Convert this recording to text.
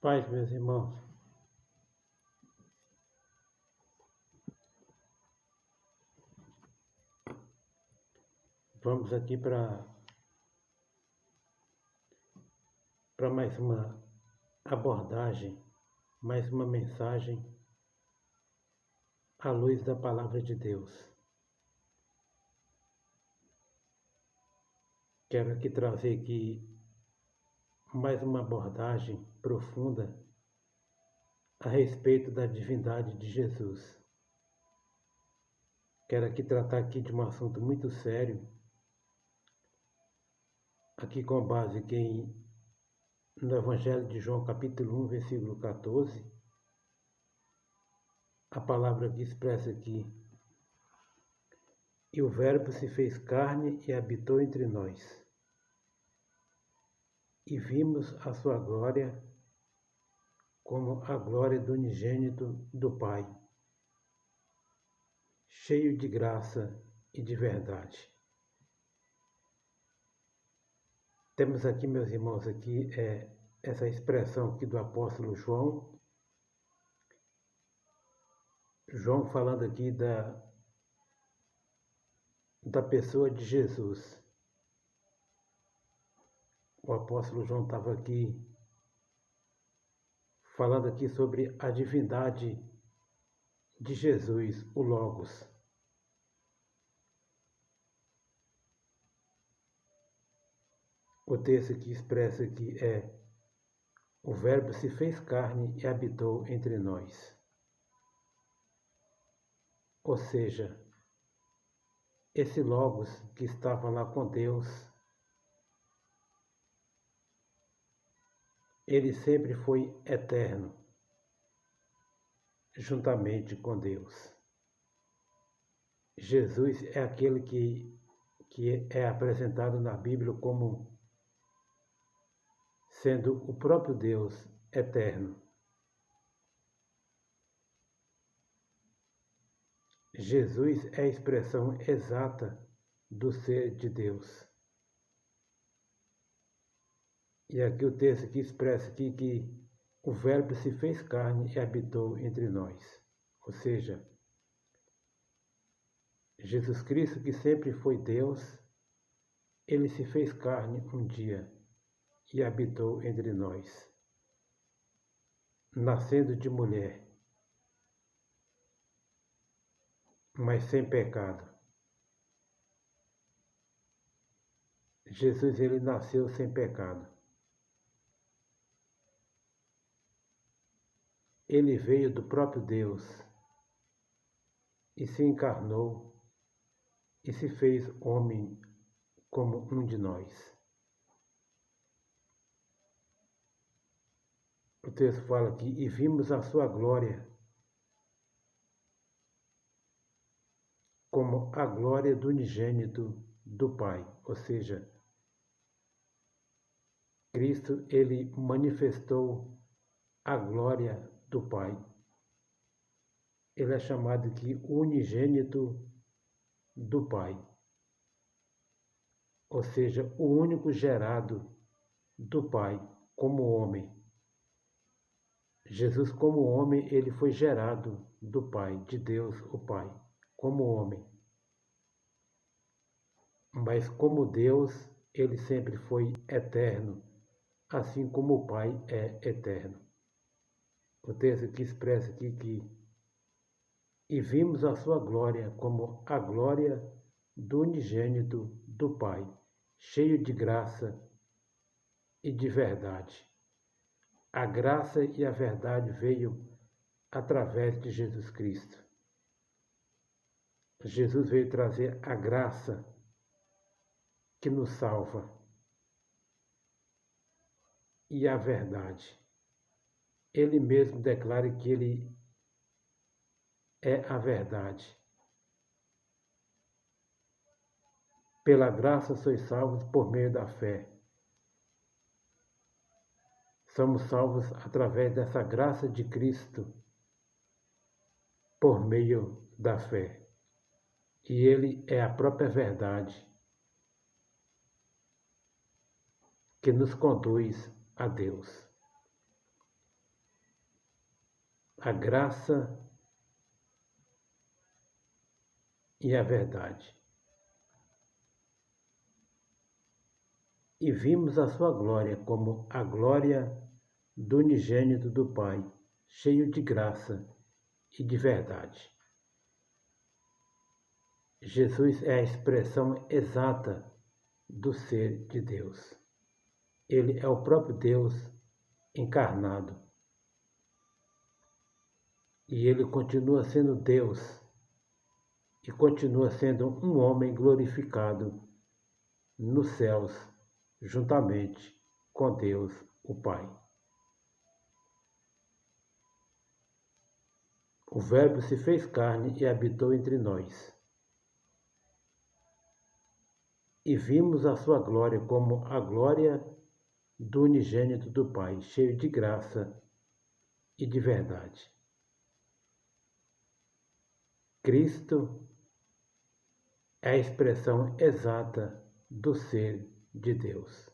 Paz, meus irmãos, vamos aqui para mais uma abordagem, mais uma mensagem à luz da Palavra de Deus. Quero aqui trazer aqui mais uma abordagem profunda a respeito da divindade de Jesus. Quero aqui tratar aqui de um assunto muito sério, aqui com base no Evangelho de João, capítulo 1, versículo 14, a palavra que expressa aqui: e o Verbo se fez carne e habitou entre nós, e vimos a sua glória como a glória do unigênito do Pai, cheio de graça e de verdade. Temos aqui, meus irmãos, aqui essa expressão aqui do apóstolo João. João falando aqui da pessoa de Jesus. O apóstolo João estava aqui falando aqui sobre a divindade de Jesus, o Logos. O texto que expressa aqui é: o Verbo se fez carne e habitou entre nós. Ou seja, esse Logos que estava lá com Deus, ele sempre foi eterno, juntamente com Deus. Jesus é aquele que é apresentado na Bíblia como sendo o próprio Deus eterno. Jesus é a expressão exata do ser de Deus. E aqui o texto que expressa aqui que o Verbo se fez carne e habitou entre nós. Ou seja, Jesus Cristo, que sempre foi Deus, ele se fez carne um dia e habitou entre nós, nascendo de mulher, mas sem pecado. Jesus, ele nasceu sem pecado. Ele veio do próprio Deus e se encarnou e se fez homem como um de nós. O texto fala aqui: e vimos a sua glória como a glória do unigênito do Pai. Ou seja, Cristo, ele manifestou a glória do Pai. Ele é chamado aqui unigênito do Pai. Ou seja, o único gerado do Pai como homem. Jesus, como homem, ele foi gerado do Pai, de Deus, o Pai, como homem. Mas como Deus, ele sempre foi eterno, assim como o Pai é eterno. O texto que expressa aqui que: e vimos a sua glória como a glória do unigênito do Pai, cheio de graça e de verdade. A graça e a verdade veio através de Jesus Cristo. Jesus veio trazer a graça que nos salva e a verdade. Ele mesmo declara que ele é a verdade. Pela graça sois salvos por meio da fé. Somos salvos através dessa graça de Cristo por meio da fé. E ele é a própria verdade que nos conduz a Deus. a graça e a verdade. E vimos a sua glória como a glória do unigênito do Pai, cheio de graça e de verdade. Jesus é a expressão exata do ser de Deus. Ele é o próprio Deus encarnado. E ele continua sendo Deus e continua sendo um homem glorificado nos céus, juntamente com Deus, o Pai. O Verbo se fez carne e habitou entre nós. E vimos a sua glória como a glória do unigênito do Pai, cheio de graça e de verdade. Cristo é a expressão exata do ser de Deus.